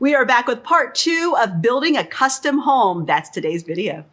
We are back with part 2 of building a custom home. That's today's video.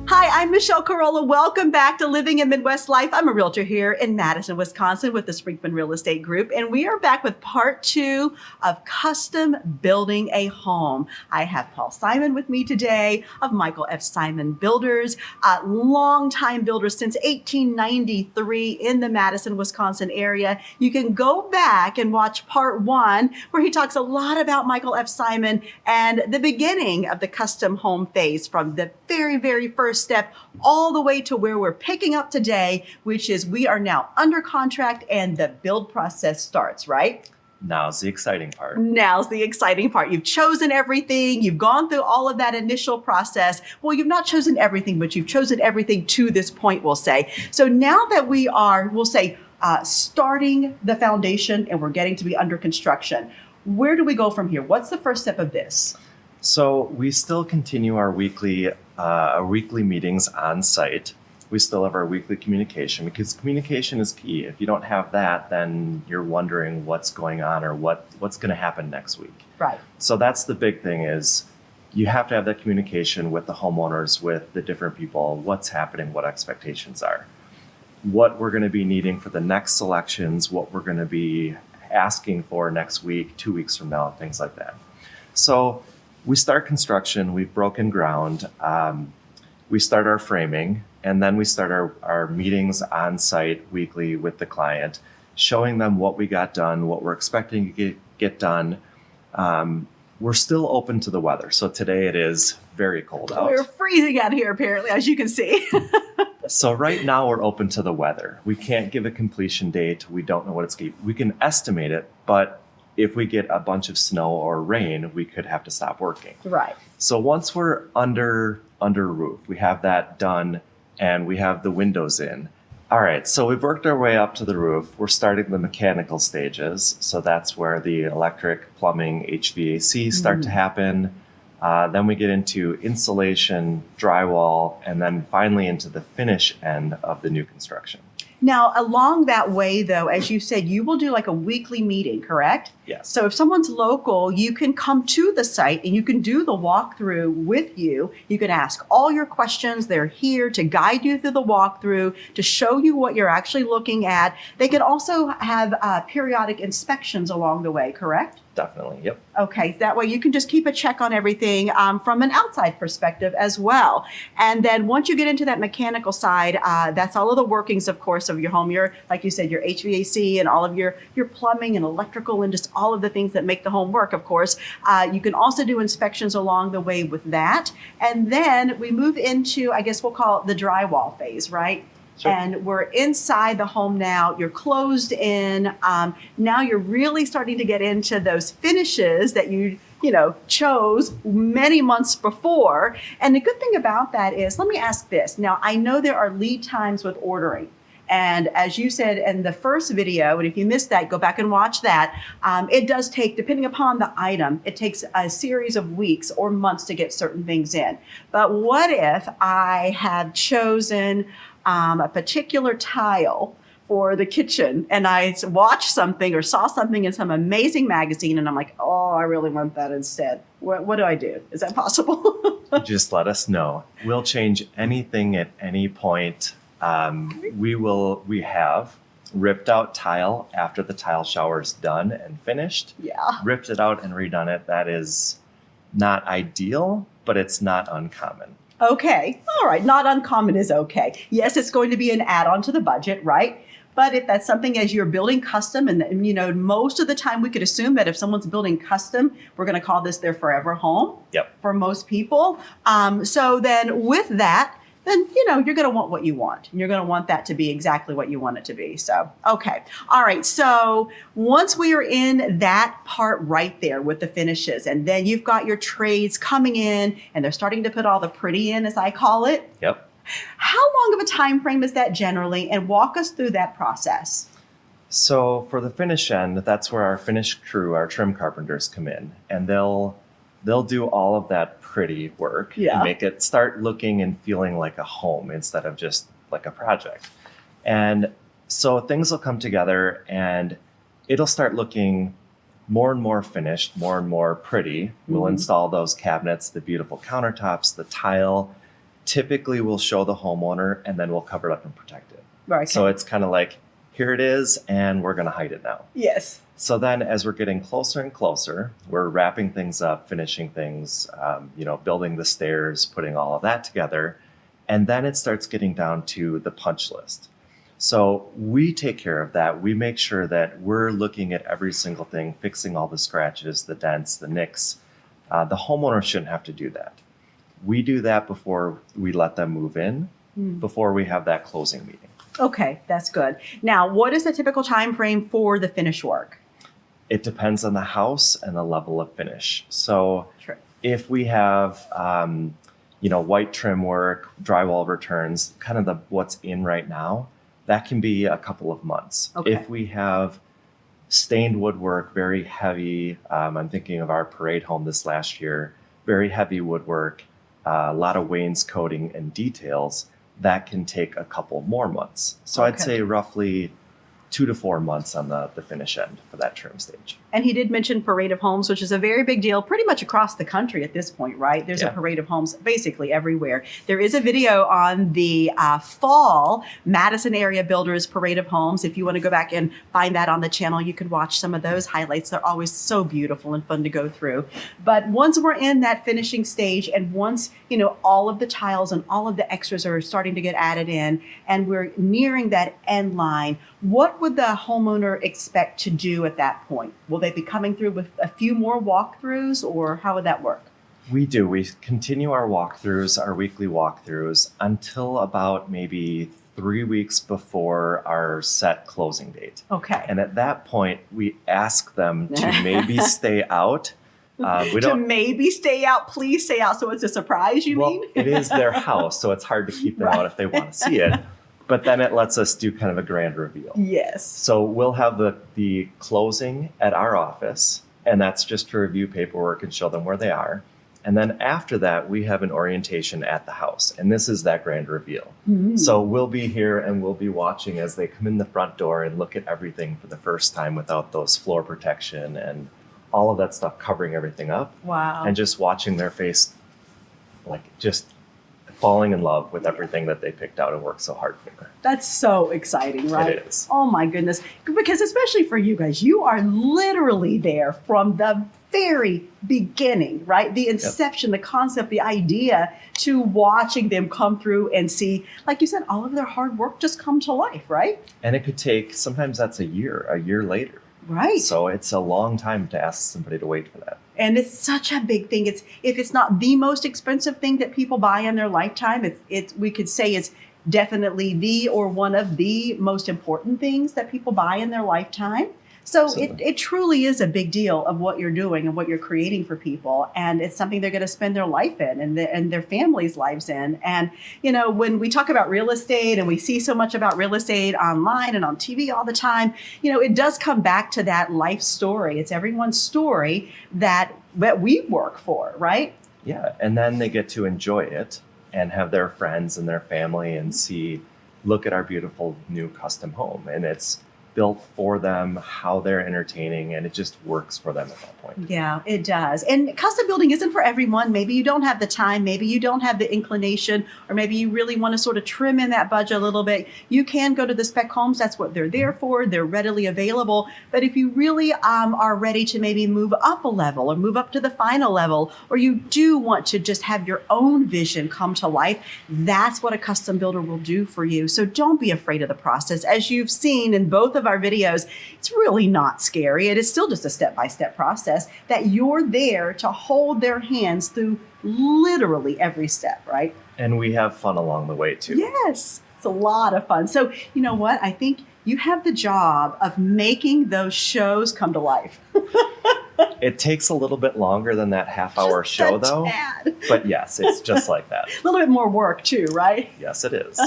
Hi, I'm Michelle Carolla. Welcome back to Living in Midwest Life. I'm a realtor here in Madison, Wisconsin with the Sprinkman Real Estate Group, and we are back with part 2 of custom building a home. I have Paul Simon with me today of Michael F. Simon Builders, longtime builders since 1893 in the Madison, Wisconsin area. You can go back and watch part 1 where he talks a lot about Michael F. Simon and the beginning of the custom home phase from the very first step all the way to where we're picking up today, which is we are now under contract and the build process starts, right? Now's the exciting part. Now's the exciting part. You've chosen everything. You've gone through all of that initial process. Well, you've not chosen everything, but you've chosen everything to this point, we'll say. So now that we are, we'll say, starting the foundation and we're getting to be under construction, where do we go from here? What's the first step of this? So we still continue our weekly meetings on site. We still have our weekly communication because communication is key. If you don't have that, then you're wondering what's going on or what's going to happen next week. Right. So that's the big thing is you have to have that communication with the homeowners, with the different people, what's happening, what expectations are, what we're going to be needing for the next selections, what we're going to be asking for next week, 2 weeks from now, things like that. So we start construction, we've broken ground, we start our framing, and then we start our meetings on site weekly with the client, showing them what we got done, what we're expecting to get done. We're still open to the weather. So today it is very cold out. We're freezing out here, apparently, as you can see. So right now we're open to the weather. We can't give a completion date. We don't know what it's going to be. We can estimate it, but if we get a bunch of snow or rain, we could have to stop working. Right. So once we're under roof, we have that done and we have the windows in. All right, so we've worked our way up to the roof. We're starting the mechanical stages. So that's where the electric, plumbing, HVAC start to happen. Then we get into insulation, drywall, and then finally into the finish end of the new construction. Now, along that way, though, as you said, you will do like a weekly meeting, correct? Yes. So if someone's local, you can come to the site and you can do the walkthrough with you. You can ask all your questions. They're here to guide you through the walkthrough, to show you what you're actually looking at. They can also have periodic inspections along the way, correct? Definitely, yep. Okay, that way you can just keep a check on everything from an outside perspective as well. And then once you get into that mechanical side, that's all of the workings, of course, of your home. Your, like you said, your HVAC and all of your plumbing and electrical and just all of the things that make the home work, of course. You can also do inspections along the way with that. And then we move into, I guess we'll call it the drywall phase, right? Sure. And we're inside the home now. You're closed in. Now you're really starting to get into those finishes that you chose many months before. And the good thing about that is, let me ask this. Now, I know there are lead times with ordering. And as you said in the first video, and if you missed that, go back and watch that. It does take, depending upon the item, it takes a series of weeks or months to get certain things in. But what if I had chosen a particular tile for the kitchen and I watched something or saw something in some amazing magazine and I'm like, oh, I really want that instead. What do I do? Is that possible? Just let us know. We'll change anything at any point. We have ripped out tile after the tile shower is done and finished. Yeah. Ripped it out and redone it. That is not ideal, but it's not uncommon. Okay. All right. Not uncommon is okay. Yes, it's going to be an add-on to the budget, right? But if that's something as you're building custom, and most of the time we could assume that if someone's building custom, we're going to call this their forever home. Yep. For most people. So then with that, then, you're going to want what you want. And you're going to want that to be exactly what you want it to be. So, okay. All right. So once we are in that part right there with the finishes, and then you've got your trades coming in and they're starting to put all the pretty in, as I call it. Yep. How long of a time frame is that generally? And walk us through that process. So for the finish end, that's where our finish crew, our trim carpenters come in, and they'll do all of that pretty work and make it start looking and feeling like a home instead of just like a project. And so things will come together, and it'll start looking more and more finished, more and more pretty. We'll install those cabinets, the beautiful countertops, the tile. Typically, we'll show the homeowner and then we'll cover it up and protect it. Right. So it's kind of like, here it is, and we're going to hide it now. Yes. So then as we're getting closer and closer, we're wrapping things up, finishing things, building the stairs, putting all of that together. And then it starts getting down to the punch list. So we take care of that. We make sure that we're looking at every single thing, fixing all the scratches, the dents, the nicks. The homeowner shouldn't have to do that. We do that before we let them move in, before we have that closing meeting. Okay, that's good. Now, what is the typical time frame for the finish work? It depends on the house and the level of finish. So Sure. if we have, white trim work, drywall returns, kind of what's in right now, that can be a couple of months. Okay. If we have stained woodwork, very heavy, I'm thinking of our parade home this last year, very heavy woodwork, a lot of wainscoting and details, that can take a couple more months. So I'd say roughly 2 to 4 months on the finish end for that trim stage. And he did mention parade of homes, which is a very big deal pretty much across the country at this point, right? There's a parade of homes basically everywhere. There is a video on the fall Madison area builders parade of homes. If you want to go back and find that on the channel, you can watch some of those highlights. They're always so beautiful and fun to go through. But once we're in that finishing stage and once, all of the tiles and all of the extras are starting to get added in and we're nearing that end line, what would the homeowner expect to do at that point? Will they be coming through with a few more walkthroughs, or how would that work? We do. We continue our walkthroughs, our weekly walkthroughs, until about maybe 3 weeks before our set closing date. Okay. And at that point, we ask them to maybe stay out. Maybe stay out, please stay out. So it's a surprise, you mean? It is their house, so it's hard to keep them out if they want to see it. But then it lets us do kind of a grand reveal. Yes. So we'll have the closing at our office, and that's just to review paperwork and show them where they are. And then after that, we have an orientation at the house, and this is that grand reveal. So we'll be here and we'll be watching as they come in the front door and look at everything for the first time without those floor protection and all of that stuff covering everything up. Wow. And just watching their face, just falling in love with everything that they picked out and worked so hard for. That's so exciting, right? It is. Oh my goodness. Because especially for you guys, you are literally there from the very beginning, right? The inception, the concept, the idea, to watching them come through and see, like you said, all of their hard work just come to life, right? And it could take, sometimes that's a year later. Right. So it's a long time to ask somebody to wait for that. And it's such a big thing. If it's not the most expensive thing that people buy in their lifetime, we could say it's definitely the or one of the most important things that people buy in their lifetime. So it truly is a big deal of what you're doing and what you're creating for people. And it's something they're going to spend their life in and their families' lives in. And, when we talk about real estate and we see so much about real estate online and on TV all the time, it does come back to that life story. It's everyone's story that we work for, right? Yeah. And then they get to enjoy it and have their friends and their family and look at our beautiful new custom home. And it's built for them, how they're entertaining, and it just works for them at that point. Yeah, it does. And custom building isn't for everyone. Maybe you don't have the time, maybe you don't have the inclination, or maybe you really want to sort of trim in that budget a little bit. You can go to the spec homes. That's what they're there for. They're readily available. But if you really are ready to maybe move up a level or move up to the final level, or you do want to just have your own vision come to life, that's what a custom builder will do for you. So don't be afraid of the process. As you've seen in both of our videos, it's really not scary. It is still just a step-by-step process that you're there to hold their hands through literally every step, right? And we have fun along the way too. Yes, it's a lot of fun. So you know what? I think you have the job of making those shows come to life. It takes a little bit longer than that half-hour show, though. But yes, it's just like that. A little bit more work too, right? Yes, it is.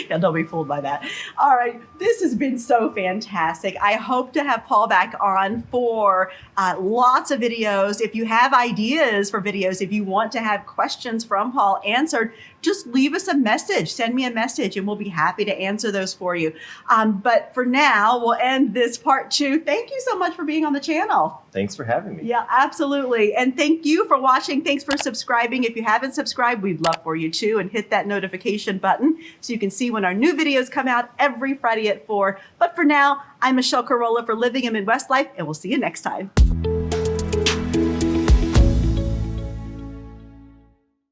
Yeah, don't be fooled by that. All right, this has been so fantastic. I hope to have Paul back on for lots of videos. If you have ideas for videos, if you want to have questions from Paul answered, just leave us a message. Send me a message and we'll be happy to answer those for you. But for now, we'll end this part 2. Thank you so much for being on the channel. Thanks for having me. Yeah, absolutely. And thank you for watching. Thanks for subscribing. If you haven't subscribed, we'd love for you to, and hit that notification button so you can see when our new videos come out every Friday at 4. But for now, I'm Michelle Carolla for Living a Midwest Life, and we'll see you next time.